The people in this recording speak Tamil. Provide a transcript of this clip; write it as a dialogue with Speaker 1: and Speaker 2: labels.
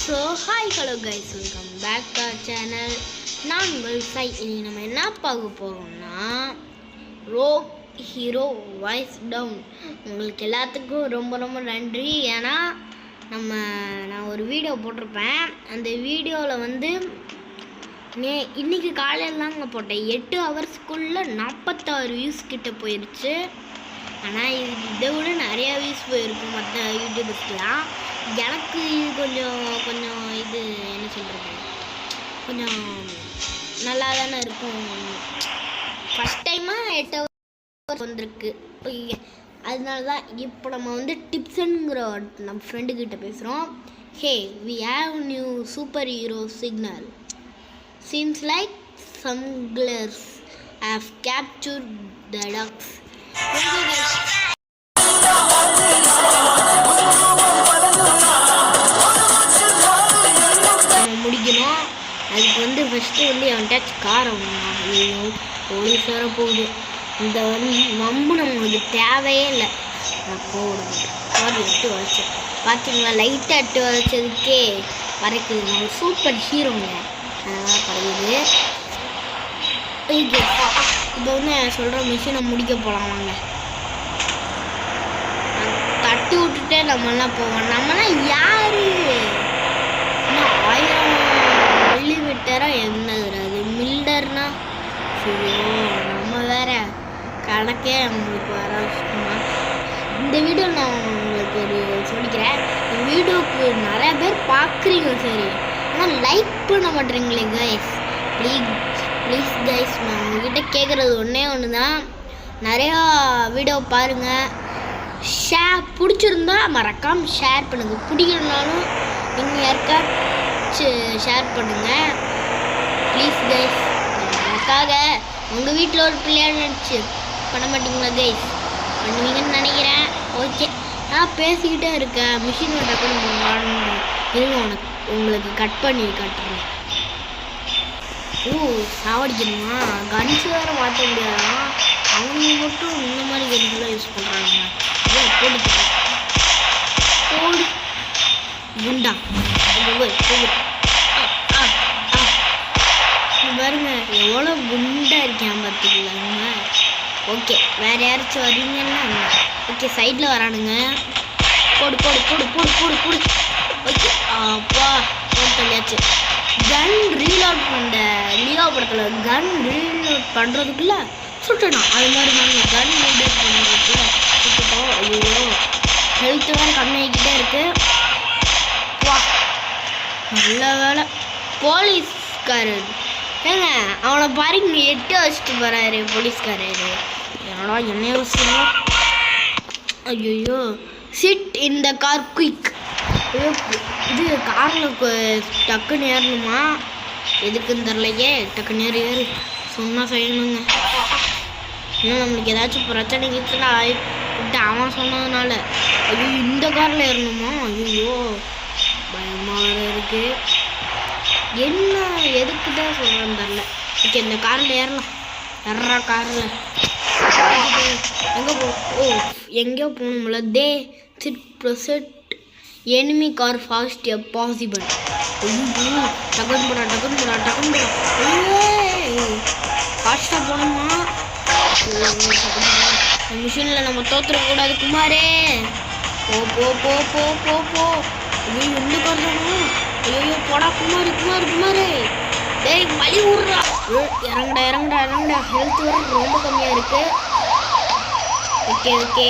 Speaker 1: So hi hello guys, welcome back to our channel. நான் உங்கள் சை. இனி நம்ம என்ன பார்க்க போகிறோம்னா ரோக் ஹீரோ வாய்ஸ் டவுன். உங்களுக்கு எல்லாத்துக்கும் ரொம்ப ரொம்ப நன்றி. ஏன்னா நான் ஒரு வீடியோ போட்டிருப்பேன். அந்த வீடியோவில் இன்றைக்கி காலையில் தாங்க போட்டேன். 8 ஹவர்ஸ்க்குள்ளே 46 வியூஸ் கிட்ட போயிடுச்சு. ஆனால் இதை விட நிறையா வியூஸ் போயிருக்கும் மற்ற யூடியூபர்ஸ்லாம். எனக்கு இது கொஞ்சம் இது என்ன சொல்கிறது, கொஞ்சம் நல்லா தானே இருக்கும். ஃபஸ்ட் டைமாக 8 ஹவர்ஸ் வந்திருக்கு. அதனால தான் இப்போ நம்ம டிப்ஸுங்கிற நம்ம ஃப்ரெண்டுக்கிட்ட பேசுகிறோம். Hey, we have new superhero signal. Seems like smugglers have captured the ducks. முடிக்கணும். அதுக்கு ஃபஸ்ட்டு அவன்கிட்ட காரை ஐயோ போலீஸ் வர போகுது. இந்த வம்பு நம்மளுக்கு தேவையே இல்லை. நான் போடுவேன். கார் 8 வளைச்சேன் பார்த்தீங்களா? லைட்டாக 8 வளைச்சதுக்கே பறக்குது. நம்ம சூப்பர் ஹீரோங்க, அதனால் பறகுது. இப்போ சொல்கிற மிஷினை முடிக்க போகலாம் வாங்க. தட்டி விட்டுட்டே நம்மளாம் போவோம். நம்மளாம் யார்? 1000 மில்லிமீட்டரா என்னது அது? மில்டர்னா சரியோ, நம்ம வேற கணக்கே நம்மளுக்கு வர விஷயமா. இந்த வீடியோ நான் உங்களுக்கு சொல்லிக்கிறேன். இந்த வீடியோவுக்கு நிறையா பேர் பார்க்குறீங்க சரி, ஆனால் லைக் பண்ண மாட்டேறீங்களே கைஸ். ப்ளீஸ் கைஸ், நான் உங்ககிட்ட கேட்குறது ஒன்று தான். நிறையா வீடியோ பாருங்கள். பிடிச்சிருந்தா மறக்காமல் ஷேர் பண்ணுங்கள். பிடிக்கலனாலும் நீங்கள் யாருக்காச்சும் ஷேர் பண்ணுங்கள் ப்ளீஸ் கைஸ். எனக்காக உங்கள் வீட்டில் ஒரு பிள்ளையாக நினச்சி பண்ண மாட்டிங்களா கைஸ்? பண்ணுவீங்கன்னு நினைக்கிறேன். ஓகே, நான் பேசிக்கிட்டே இருக்கேன். மிஷின் டக்குன்னு இருங்க, உங்களுக்கு கட் பண்ணி காட்டுறேன். சாவடிக்கணுமா? கன்ஸ் வேறு மாற்ற முடியாதா? அவங்க மட்டும் இந்த மாதிரி கன்ஸ்லாம் யூஸ் பண்ணுறாங்க. போடு குண்டா பாருங்க, எவ்வளோ குண்டா இருக்கேன் பார்த்துக்கலாங்க. ஓகே, வேறு யாராச்சும் வரீங்கன்னா ஓகே, சைடில் வரானுங்க. போடு போடு போடு போடு போடு போடு. ஓகே, அப்பா போட்டாச்சு. கன் ரீலோட் பண்ண லியோ படத்தில் கன் ரீலோட் பண்ணுறதுக்குள்ள சுட்டணும். அது மாதிரி நாங்கள் கன் ரீலோட் பண்ணுறதுக்குள்ள சுட்டுட்டோம். ஐயோ, ஹெல்த்து வேறு கம்மியாகிக்கிட்டே இருக்கு. வா, நல்ல வேலை. போலீஸ்காரர் ஏங்க, அவனை பாருங்க 8 வச்சுட்டு போகிறாரு போலீஸ்காரர். என்னடா என்ன யோசிக்கிறோம்? ஐயோ, சிட் இந்த கார் குயிக். இது காரில் டக்குன்னு ஏறணுமா? எதுக்குன்னு தெரிலையே. டக்குன்னு ஏறு சொன்னால் செய்யணுங்க. இன்னும் நம்மளுக்கு ஏதாச்சும் பிரச்சனை இருக்குன்னா விட்டு அவன் சொன்னதுனால. ஐயோ, இந்த காரில் ஏறணுமா? ஐயோ, பயமாக வேறு இருக்குது. என்ன எதுக்கு தான் சொல்கிறேன்னு தெரில. ஓகே, இந்த காரில் ஏறலாம். ஏறா காரில் எங்கே எங்கேயோ போகணும்ல. They sit proceed enemy car fast possible. டக்குன்னு போடா. ஃபாஸ்ட்டாக போகணுமா? மிஷினில் நம்ம தோற்றுறக்கூடாது குமாரே. போ போ போ போ போ போ. ஐயோ, எந்த கார் தானும்? ஐயோ, போடா குமாரே. டேய், வலி விட்றா. இறங்குடா. ஹெல்த் வர ரொம்ப கம்மியாக இருக்குது. ஓகே,